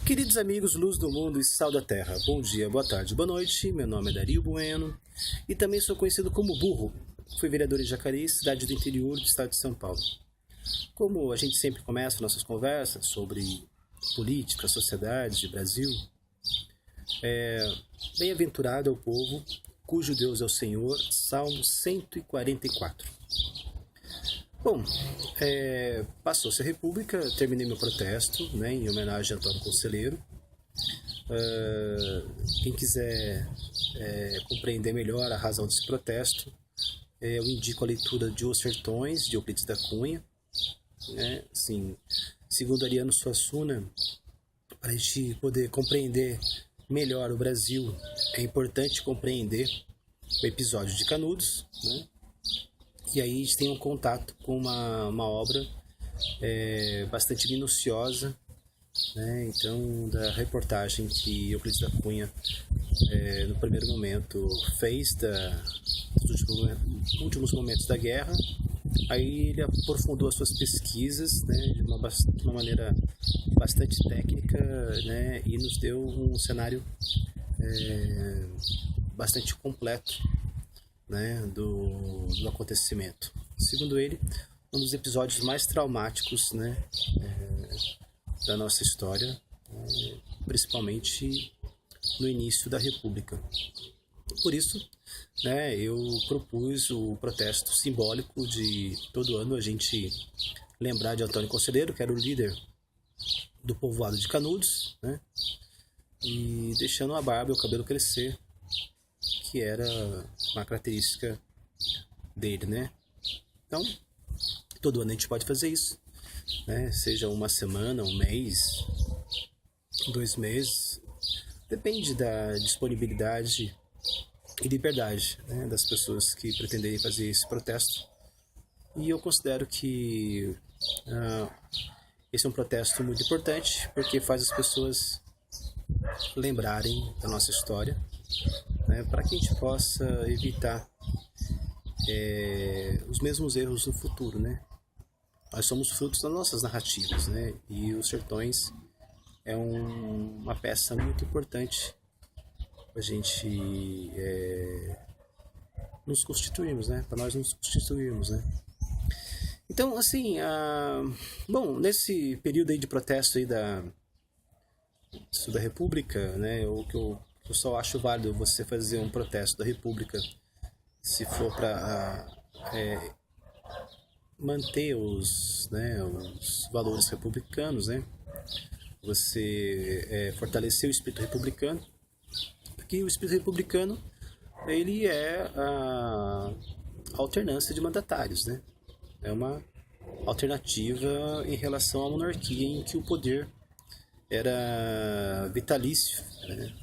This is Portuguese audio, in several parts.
Queridos amigos, luz do mundo e sal da terra, bom dia, boa tarde, boa noite. Meu nome é Dario Bueno e também sou conhecido como Burro. Fui vereador em Jacareí, cidade do interior do estado de São Paulo. Como a gente sempre começa nossas conversas sobre política, sociedade, Brasil, bem-aventurado é o povo cujo Deus é o Senhor, Salmo 144. Bom, passou-se a República, terminei meu protesto, em homenagem a Antônio Conselheiro. Quem quiser compreender melhor a razão desse protesto, eu indico a leitura de Os Sertões, de Euclides da Cunha. Assim, segundo Ariano Suassuna, para a gente poder compreender melhor o Brasil, é importante compreender o episódio de Canudos, E aí a gente tem um contato com uma obra bastante minuciosa, então da reportagem que Euclides da Cunha no primeiro momento fez dos últimos momentos da guerra. Aí ele aprofundou as suas pesquisas de uma maneira bastante técnica, e nos deu um cenário bastante completo do acontecimento. Segundo ele, um dos episódios mais traumáticos da nossa história, principalmente no início da República. Por isso, eu propus o protesto simbólico de todo ano a gente lembrar de Antônio Conselheiro, que era o líder do povoado de Canudos, e deixando a barba e o cabelo crescer, que era uma característica dele, Então, todo ano a gente pode fazer isso, seja uma semana, um mês, 2 meses, depende da disponibilidade e liberdade das pessoas que pretenderem fazer esse protesto. E eu considero que esse é um protesto muito importante, porque faz as pessoas lembrarem da nossa história, para que a gente possa evitar os mesmos erros no futuro, Nós somos frutos das nossas narrativas, E Os Sertões é uma peça muito importante para a gente nos constituirmos, para nós nos constituirmos, Então, assim, bom, nesse período aí de protesto aí da República, o que eu só acho válido você fazer um protesto da República se for para manter os valores republicanos, Você fortalecer o espírito republicano, porque o espírito republicano ele é a alternância de mandatários, É uma alternativa em relação à monarquia, em que o poder era vitalício,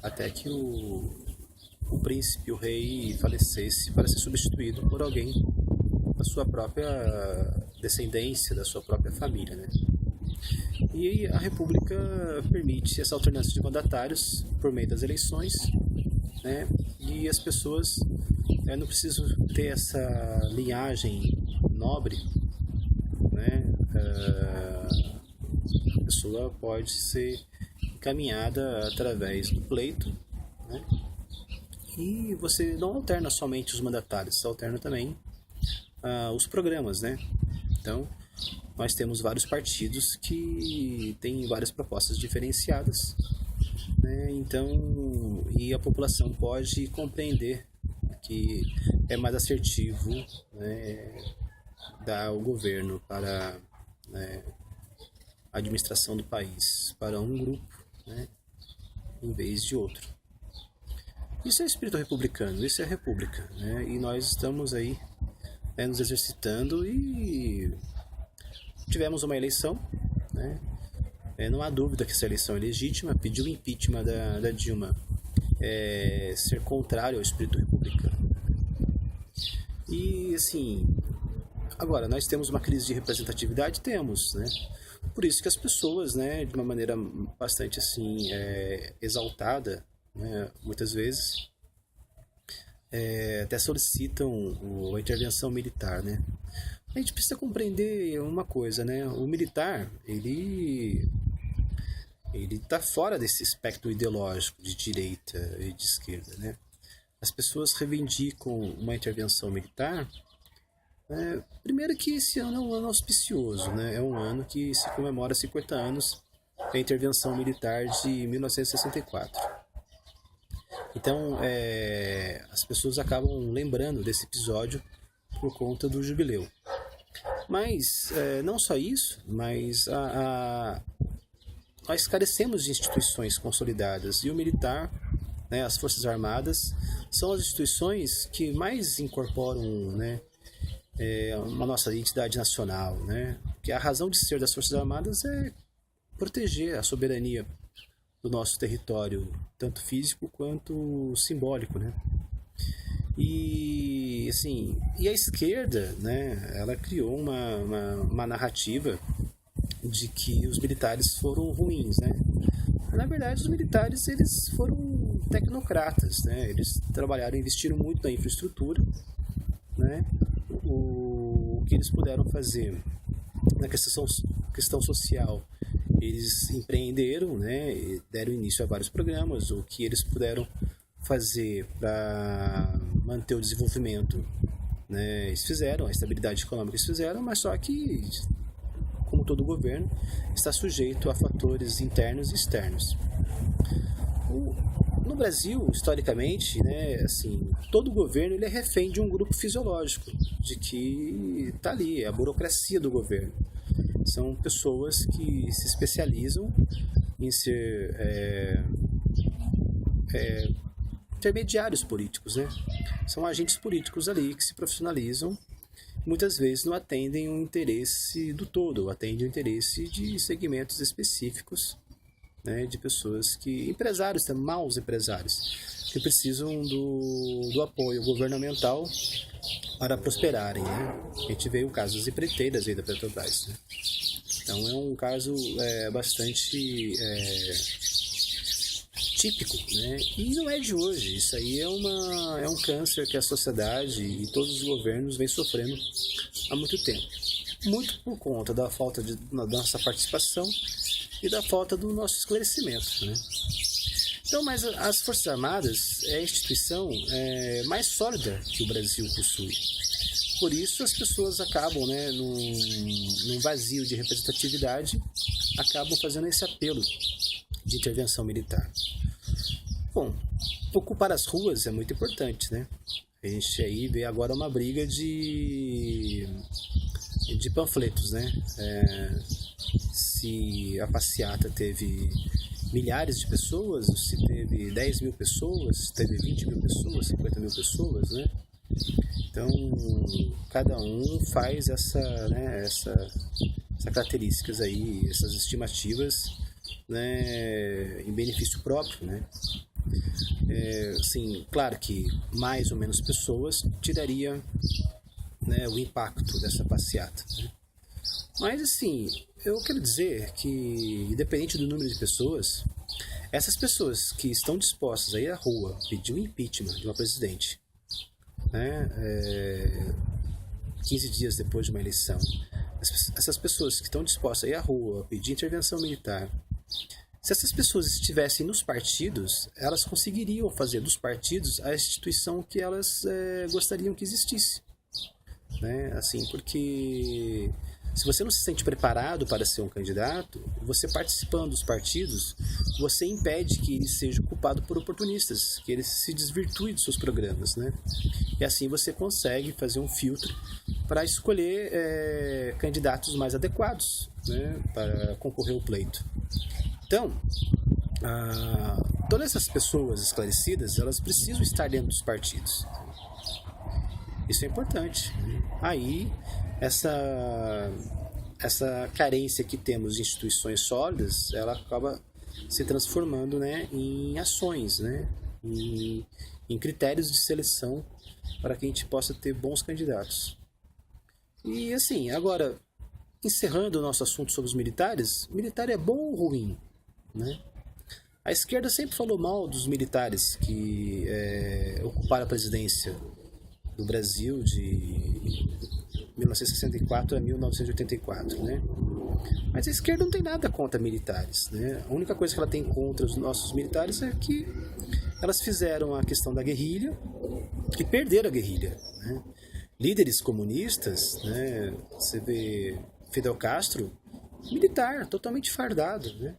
até que o príncipe, o rei falecesse para ser substituído por alguém da sua própria descendência, da sua própria família, E a República permite essa alternância de mandatários por meio das eleições, E as pessoas não precisam ter essa linhagem nobre, A pessoa pode ser encaminhada através do pleito, E você não alterna somente os mandatários, você alterna também os programas, Então, nós temos vários partidos que têm várias propostas diferenciadas, Então, e a população pode compreender que é mais assertivo, dar o governo para a administração do país para um grupo, em vez de outro. Isso é espírito republicano, isso é a república, E nós estamos aí nos exercitando e tivemos uma eleição, não há dúvida que essa eleição é legítima. Pedir o impeachment da Dilma ser contrário ao espírito republicano. E assim, agora nós temos uma crise de representatividade, temos, Por isso que as pessoas, de uma maneira bastante assim exaltada, muitas vezes até solicitam a intervenção militar, A gente precisa compreender uma coisa, O militar, ele está fora desse espectro ideológico de direita e de esquerda, né? As pessoas reivindicam uma intervenção militar. Primeiro que esse ano é um ano auspicioso, né? É um ano que se comemora 50 anos da intervenção militar de 1964. Então, as pessoas acabam lembrando desse episódio por conta do jubileu. Mas, não só isso, mas nós carecemos de instituições consolidadas. E o militar, né, as Forças Armadas, são as instituições que mais incorporam, né, uma nossa identidade nacional, né? Porque a razão de ser das Forças Armadas é proteger a soberania do nosso território, tanto físico quanto simbólico, né? E assim, e a esquerda, né? Ela criou uma narrativa de que os militares foram ruins, né? Na verdade, os militares eles foram tecnocratas, né? Eles trabalharam, investiram muito na infraestrutura, né? O que eles puderam fazer na questão social, eles empreenderam, né? E deram início a vários programas. O que eles puderam fazer para manter o desenvolvimento, né? Eles fizeram, a estabilidade econômica eles fizeram, mas só que, como todo governo, está sujeito a fatores internos e externos. No Brasil, historicamente, né, assim, todo governo ele é refém de um grupo fisiológico, de que está ali, é a burocracia do governo. São pessoas que se especializam em ser intermediários políticos, né? São agentes políticos ali que se profissionalizam, muitas vezes não atendem o interesse do todo, atendem o interesse de segmentos específicos, né, de pessoas que, empresários, maus empresários, que precisam do apoio governamental para prosperarem, né? A gente vê o caso das empreiteiras aí da Petrobras, né? Então é um caso bastante típico, né? E não é de hoje, isso aí é um câncer que a sociedade e todos os governos vêm sofrendo há muito tempo. Muito por conta da falta da nossa participação e da falta do nosso esclarecimento, né? Então, mas as Forças Armadas é a instituição mais sólida que o Brasil possui. Por isso as pessoas acabam, né, num vazio de representatividade, acabam fazendo esse apelo de intervenção militar. Bom, ocupar as ruas é muito importante, né? A gente aí vê agora uma briga de panfletos, né? Se a passeata teve milhares de pessoas, se teve 10 mil pessoas, se teve 20 mil pessoas, 50 mil pessoas, né? Então, cada um faz essas características aí, essas estimativas, né, em benefício próprio, né? Assim, claro que mais ou menos pessoas tiraria, né, o impacto dessa passeata, né? Mas assim, eu quero dizer que, independente do número de pessoas, essas pessoas que estão dispostas a ir à rua pedir o impeachment de uma presidente, né, 15 dias depois de uma eleição, essas pessoas que estão dispostas a ir à rua pedir intervenção militar, se essas pessoas estivessem nos partidos, elas conseguiriam fazer dos partidos a instituição que elas gostariam que existisse, né? Assim, porque se você não se sente preparado para ser um candidato, você participando dos partidos, você impede que ele seja ocupado por oportunistas, que ele se desvirtue dos seus programas, né? E assim você consegue fazer um filtro para escolher candidatos mais adequados, né, para concorrer ao pleito. Então, todas essas pessoas esclarecidas, elas precisam estar dentro dos partidos. Isso é importante. Aí, essa carência que temos de instituições sólidas, ela acaba se transformando, né, em ações, né, em critérios de seleção para que a gente possa ter bons candidatos. E assim, agora, encerrando o nosso assunto sobre os militares, militar é bom ou ruim, né? A esquerda sempre falou mal dos militares que ocuparam a presidência do Brasil de 1964 a 1984, né? Mas a esquerda não tem nada contra militares, né? A única coisa que ela tem contra os nossos militares é que elas fizeram a questão da guerrilha e perderam a guerrilha, né? Líderes comunistas, né? Você vê Fidel Castro, militar, totalmente fardado, né?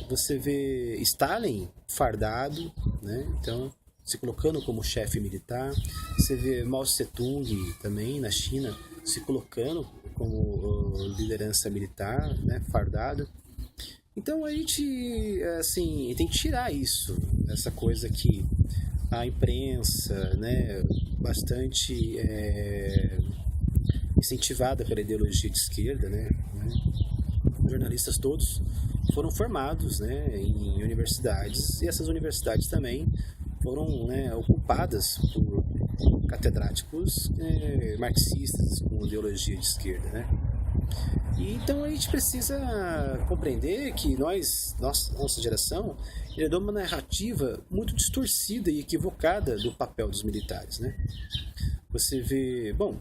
Você vê Stalin fardado, né? Então, se colocando como chefe militar. Você vê Mao Tse-tung também na China se colocando como liderança militar, né? Fardado. Então a gente assim, tem que tirar isso, essa coisa que a imprensa, né, bastante incentivada pela ideologia de esquerda, né, jornalistas todos foram formados, né, em universidades, e essas universidades também foram, né, ocupadas por catedráticos marxistas com ideologia de esquerda, né. E então a gente precisa compreender que nossa geração, herdou uma narrativa muito distorcida e equivocada do papel dos militares, né. Você vê, bom,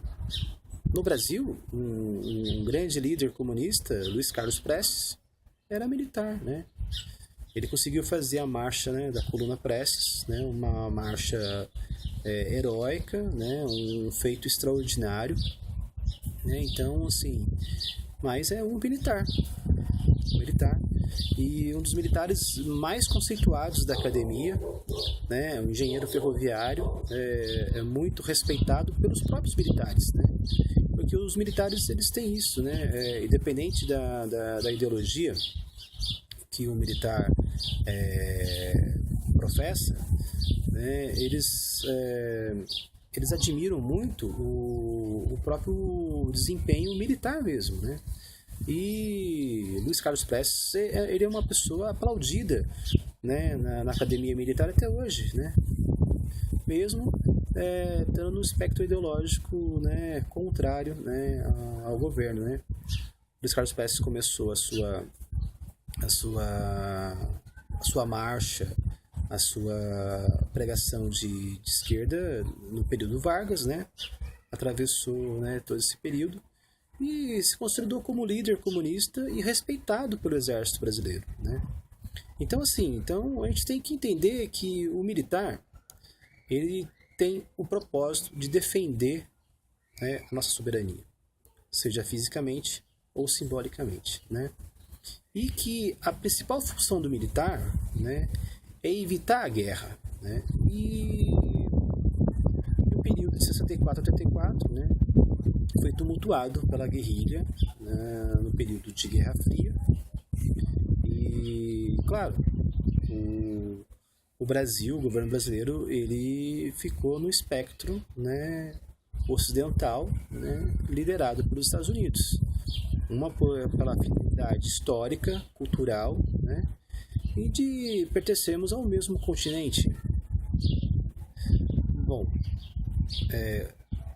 no Brasil, um grande líder comunista, Luiz Carlos Prestes, era militar, né? Ele conseguiu fazer a marcha, né, da Coluna Prestes, né, uma marcha heróica, né, um feito extraordinário, né? Então, assim, mas é um militar, e um dos militares mais conceituados da academia, né, um engenheiro ferroviário, é muito respeitado pelos próprios militares, né? Porque os militares, eles têm isso, né? Independente da ideologia que o militar professa, né? Eles admiram muito o próprio desempenho militar mesmo, né? E Luiz Carlos Prestes, ele é uma pessoa aplaudida, né, na academia militar até hoje, né? Mesmo estando no espectro ideológico, né, contrário, né, ao governo, né? Luiz Carlos Prestes começou a sua marcha, a sua pregação de esquerda no período Vargas, né? Atravessou, né, todo esse período e se consolidou como líder comunista e respeitado pelo exército brasileiro, né? Então, assim, a gente tem que entender que o militar, ele tem o propósito de defender, né, a nossa soberania, seja fisicamente ou simbolicamente, né? E que a principal função do militar, né, é evitar a guerra, né? E no período de 64 a 84, né, foi tumultuado pela guerrilha, né, no período de Guerra Fria. E, claro, o Brasil, o governo brasileiro, ele ficou no espectro, né, ocidental, né, liderado pelos Estados Unidos. Uma pela afinidade histórica, cultural, né, e de pertencermos ao mesmo continente. Bom,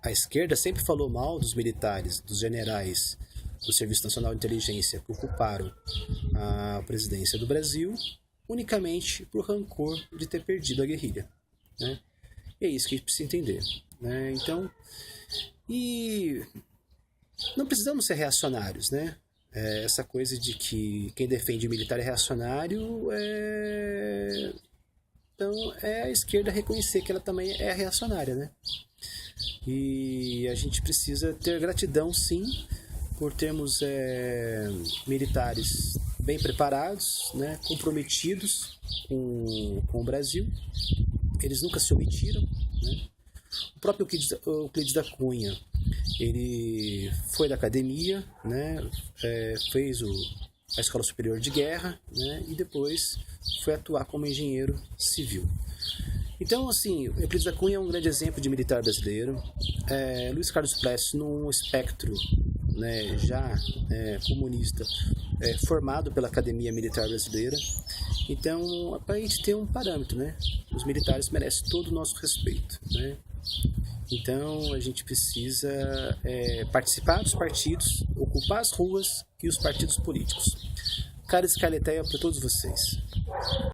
a esquerda sempre falou mal dos militares, dos generais do Serviço Nacional de Inteligência que ocuparam a presidência do Brasil, unicamente por rancor de ter perdido a guerrilha, né? E é isso que a gente precisa entender, né? Então, e não precisamos ser reacionários, né? Essa coisa de que quem defende o militar é reacionário, então é a esquerda reconhecer que ela também é reacionária, né? E a gente precisa ter gratidão, sim, por termos militares bem preparados, né, comprometidos com o Brasil. Eles nunca se omitiram, né? O próprio Euclides da Cunha, ele foi da academia, né, fez a Escola Superior de Guerra, né, e depois foi atuar como engenheiro civil. Então, assim, Euclides da Cunha é um grande exemplo de militar brasileiro. Luiz Carlos Prestes, num espectro, né, já comunista, formado pela Academia Militar Brasileira. Então, para a gente ter um parâmetro, né, os militares merecem todo o nosso respeito, né? Então, a gente precisa participar dos partidos, ocupar as ruas e os partidos políticos. Cara Escaleteia para todos vocês.